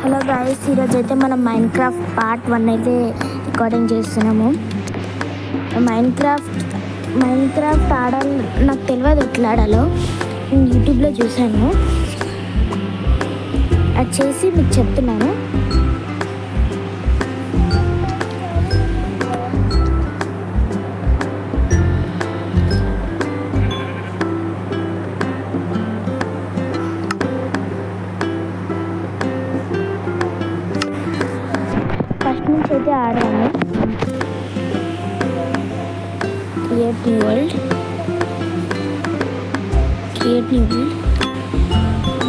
Hello guys, ఈరోజు అయితే మనం మైన్క్రాఫ్ట్ పార్ట్ 1 అయితే రికార్డింగ్ చేస్తున్నాము. మైన్క్రాఫ్ట్ ఆడాలి, నాకు తెలియదు ఎట్లా ఆడాలో. నేను యూట్యూబ్లో చూశాను, అది చేసి మీకు చెప్తున్నాను. ఫస్ట్ నుంచి అయితే ఆడాము. Create new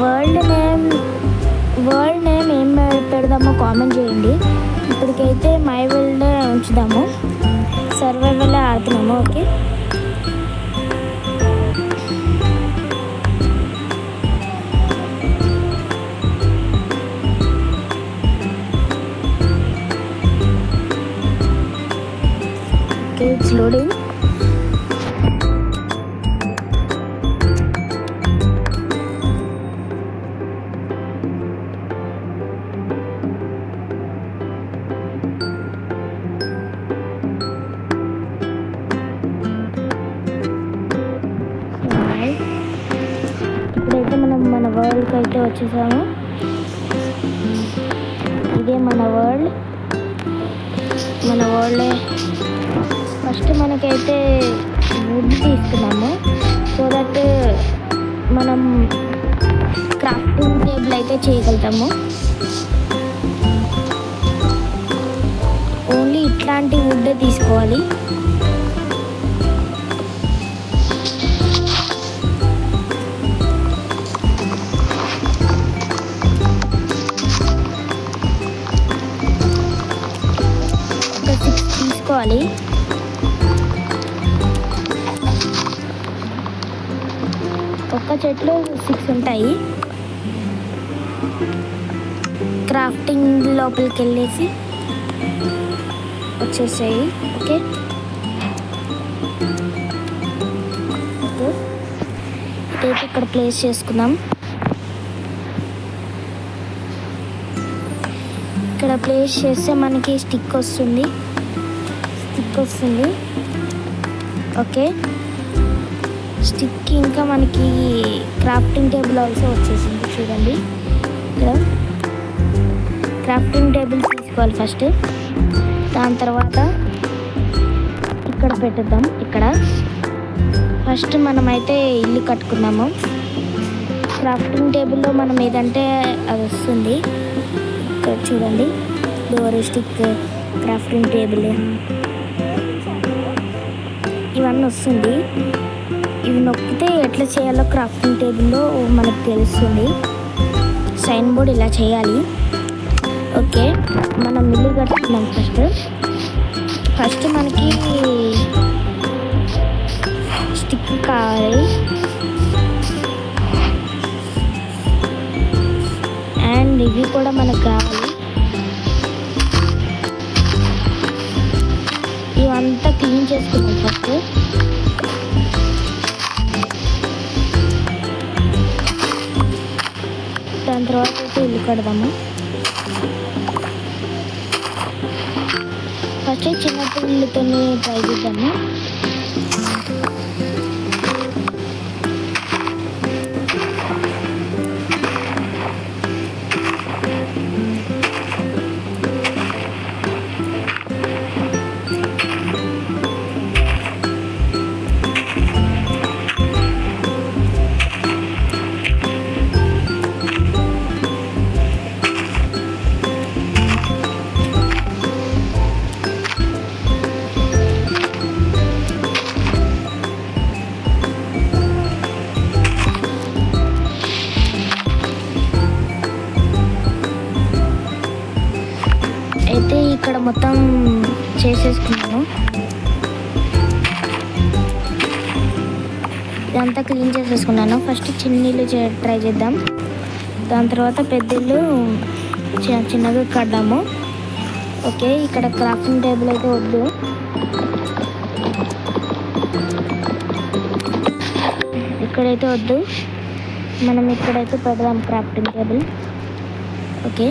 world world name ఏం పెడదామో కామెంట్ చేయండి. ఇప్పటికైతే మై వరల్డ్ ఉంచుదాము. సర్వైవల్ ఆడుతున్నాము. Okay, it's loading. ఇప్పుడైతే మనం మన వరల్డ్కి అయితే వచ్చేసాము. ఇదే మన వరల్డ్. ఫస్ట్ మనకైతే వుడ్ తీసుకున్నాము, సో దట్ మనం క్రాఫ్టింగ్ టేబుల్ అయితే చేయగలుగుతాము. ఓన్లీ ఇట్లాంటి వుడ్ తీసుకోవాలి. ఒక 6 తీసుకోవాలి. ఒక్క చెట్లు 6 ఉంటాయి. క్రాఫ్టింగ్ లోపలికి వెళ్ళేసి వచ్చేసాయి. ఓకే, ఇదైతే ఇక్కడ ప్లేస్ చేసుకుందాం. ఇక్కడ ప్లేస్ చేస్తే మనకి స్టిక్ వస్తుంది. ఓకే, స్టిక్ ఇంకా మనకి క్రాఫ్టింగ్ టేబుల్ ఆల్సో వచ్చేసింది. చూడండి, ఇక్కడ క్రాఫ్టింగ్ టేబుల్ తీసుకోవాలి ఫస్ట్. దాని తర్వాత ఇక్కడ పెట్టుద్దాం. ఇక్కడ ఫస్ట్ మనమైతే ఇల్లు కట్టుకుందాము. క్రాఫ్టింగ్ టేబుల్లో మనం ఏదంటే అది వస్తుంది. ఇక్కడ చూడండి, డోర్, స్టిక్, క్రాఫ్టింగ్ టేబుల్ ఇవన్నీ వస్తుంది. ఇవి నొక్కితే ఎట్లా చేయాలో క్రాఫ్టింగ్ టేబుల్లో మనకు తెలుస్తుంది. సైన్ బోర్డ్ ఇలా చేయాలి. ఓకే, మనం ఇల్లు కట్టుకున్నాం. ఫస్ట్ మనకి స్టిక్ కావాలి, అండ్ ఇవి కూడా మనకు కావాలి. ఇవంతా క్లీన్ చేసుకున్నాం ఫస్ట్. దాని తర్వాత అయితే ఇల్లు కడదాము. ఫస్ట్ చిన్నప్పుడు ఇల్లుతో ట్రై చేద్దాము. అయితే ఇక్కడ మొత్తం చేసేసుకున్నాను. ఇదంతా క్లీన్ చేసేసుకున్నాను. ఫస్ట్ చిన్న ఇల్లు ట్రై చేద్దాం. దాని తర్వాత పెద్ద ఇల్లు చిన్నగా కడదాము. ఓకే, ఇక్కడ క్రాఫ్టింగ్ టేబుల్ అయితే వద్దు. ఇక్కడైతే వద్దు, మనం ఇక్కడైతే పెడదాం క్రాఫ్టింగ్ టేబుల్. ఓకే,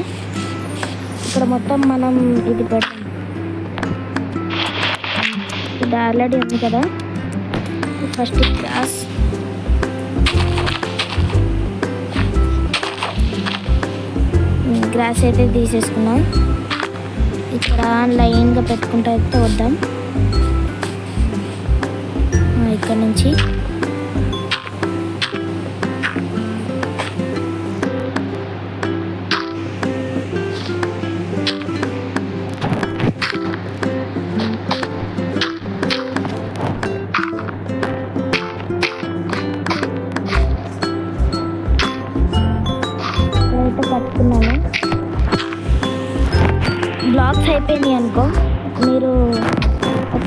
ఇక్కడ మొత్తం మనం ఇది పెడతాం. ఇది ఆల్రెడీ ఉంది కదా. ఫస్ట్ గ్రాస్ అయితే తీసేసుకున్నాం. ఇక్కడ లైన్గా పెట్టుకుంటూ అయితే వద్దాం. ఇక్కడ నుంచి కట్టుకున్నాను. బ్లాక్స్ అయిపోయినాయి అనుకో, మీరు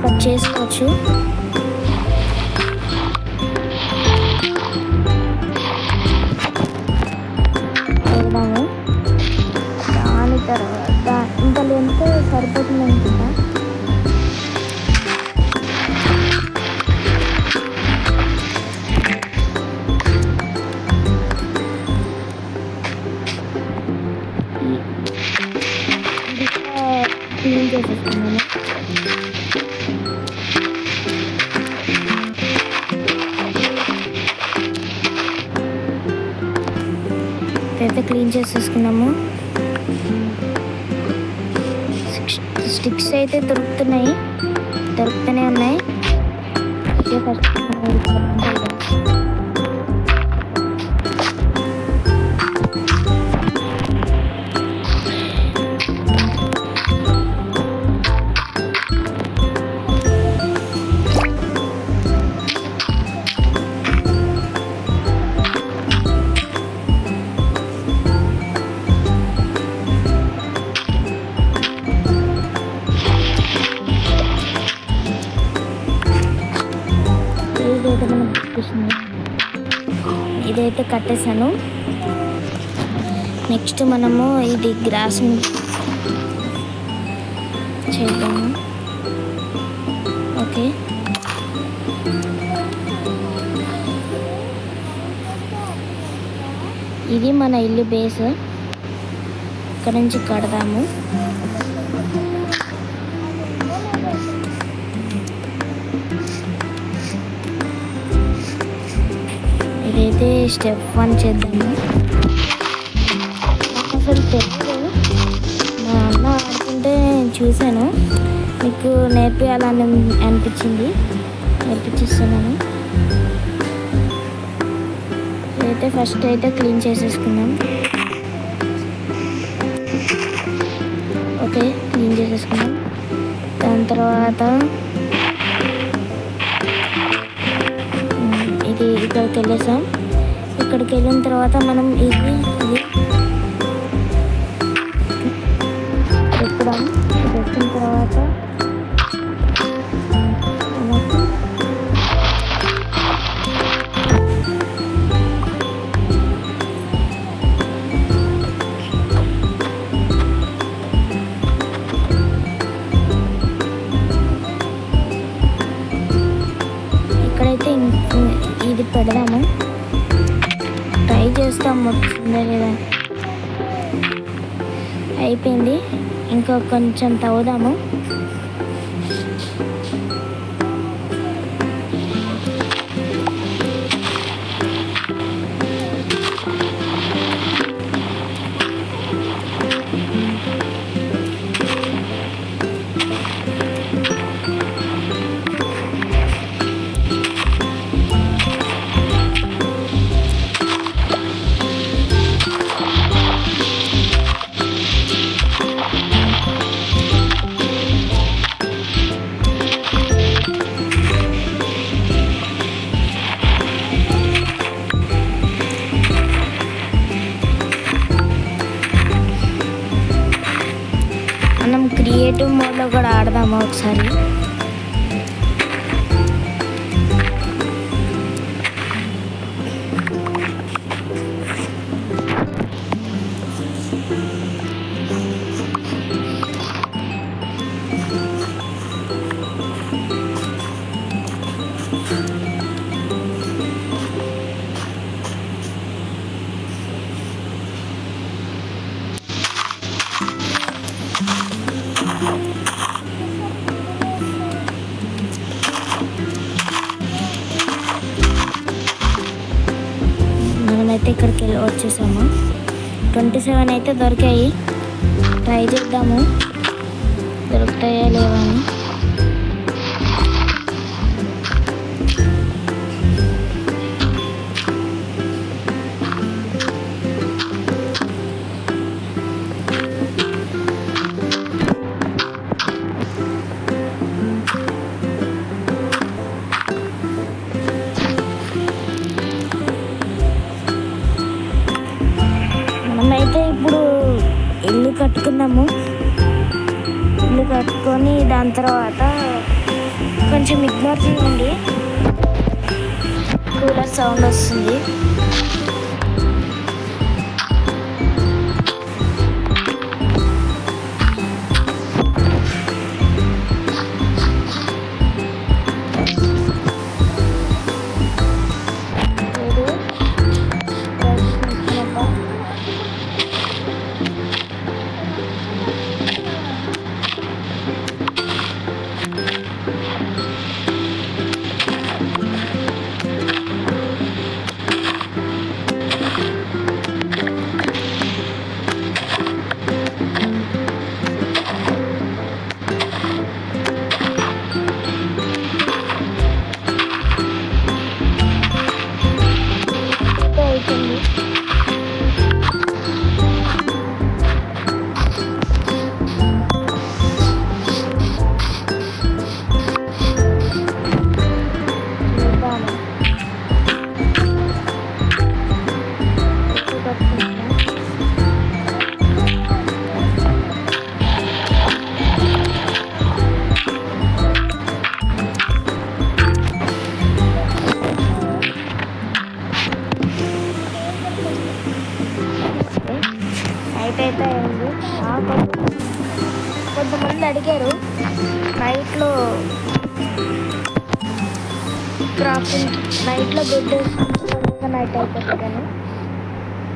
కట్ చేసుకోవచ్చు. వెళ్దాము. దాని తర్వాత ఇంకా లెంత్ సరిపోతుంది అనుకుంటా. క్లీన్ చేసేసుకున్నాను. అయితే క్లీన్ చేసేసుకున్నాము. స్టిక్స్ అయితే దొరుకుతూనే ఉన్నాయి. ఫస్ట్ ఇదైతే కట్టేసాను. నెక్స్ట్ మనము ఇది గ్రాస్ చేద్దాము. ఓకే, ఇది మన ఇల్లు బేస్. ఇక్కడ నుంచి కడదాము. ఇదైతే స్టెప్ 1 చేద్దాము. అసలు తెలియదు, మా అన్న ఆడుతుంటే చూశాను, మీకు నేర్పించాలని అనిపించింది, నేర్పించిస్తున్నాను. ఇదైతే ఫస్ట్ అయితే క్లీన్ చేసేసుకున్నాం. ఓకే, క్లీన్ చేసేసుకున్నాం. దాని తర్వాత ఇది ఇక్కడికి వెళ్ళేసాం. ఇక్కడికి వెళ్ళిన తర్వాత మనం ఇది ఎక్కడం పెట్టిన తర్వాత ఇక్కడైతే ఇది పెడదాము. ట్రై చేస్తాం వచ్చిందా లేదా. అయిపోయింది, ఇంకా కొంచెం తవ్వుదాము. మనం క్రియేటివ్ మోడ్లో కూడా ఆడదాము ఒకసారి. వచ్చేసాము. 27 అయితే దొరికాయి. ట్రై చేద్దాము దొరుకుతాయా లేవా అని. మనమైతే ఇప్పుడు ఇల్లు కట్టుకున్నాము. ఇల్లు కట్టుకొని దాని తర్వాత కొంచెం ఇగ్నోర్ చేయండి, కూలర్ సౌండ్ వస్తుంది. అయితే అయింది. కొంతమంది అడిగారు నైట్లో క్రాఫ్టింగ్, నైట్లో బెడ్ నైట్ అయిపోతుందని.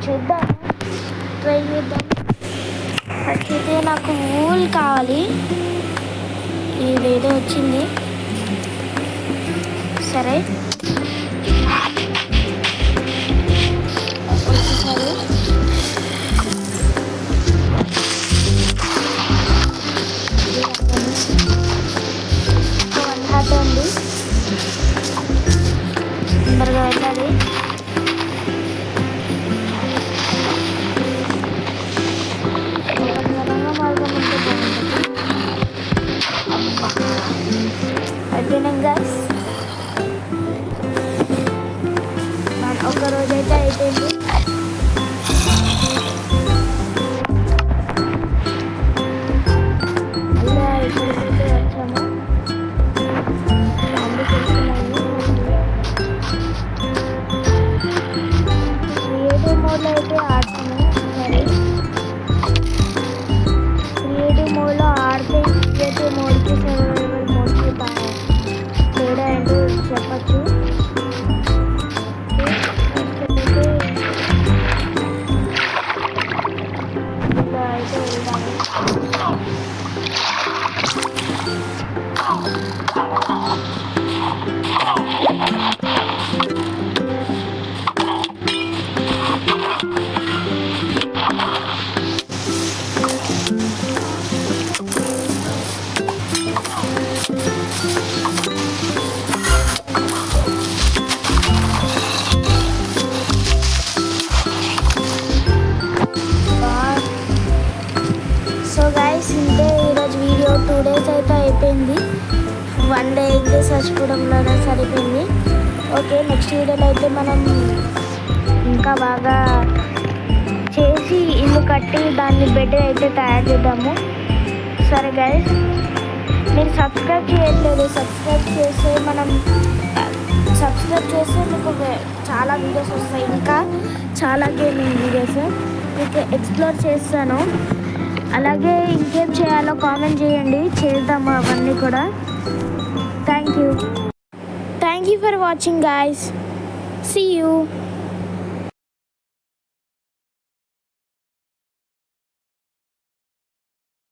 చూద్దాం, ట్రై చేద్దాం. ఫస్ట్ అయితే నాకు ఊల్ కావాలి. ఇదేదో వచ్చింది. సరే వచ్చేసారు. ఉంది, తొందరగా వెళ్ళాలి. మార్గం ఉంటే బాగుంటుంది. అయిపోయినాం గైస్. ఒక రోజైతే అయిపోయింది. ఇలా ఇక్కడికైతే వచ్చాము. క్రియేటివ్ మోడ్లో అయితే ఆడతాము. సరే, క్రియేటివ్ మోడ్లో ఆడితే క్రియేటివ్ మోడ్కి సర్వైవల్ మోడ్కి తేడా ఏంటో చెప్పచ్చు. ఇలా అయితే వెళ్దాము. సో గైస్, ఇంతే ఈరోజు వీడియో. 2 days అయితే అయిపోయింది. 1 day అయితే చచ్చిపోవడంలోనే సరిపోయింది. ఓకే, నెక్స్ట్ వీడియోలో అయితే మనం ఇంకా బాగా చేసి ఇల్లు కట్టి దాన్ని బెడ్ అయితే తయారు చేద్దాము. సరే గైస్, మీరు సబ్స్క్రైబ్ చేయట్లేదు. సబ్స్క్రైబ్ చేస్తే మీకు చాలా వీడియోస్ వస్తాయి. ఇంకా చాలా గేమింగ్ వీడియోస్ మీకు ఎక్స్ప్లోర్ చేస్తాను. అలాగే ఇంకేం చేయాలో కామెంట్ చేయండి, చేద్దాము అవన్నీ కూడా. Thank you for watching guys. See you.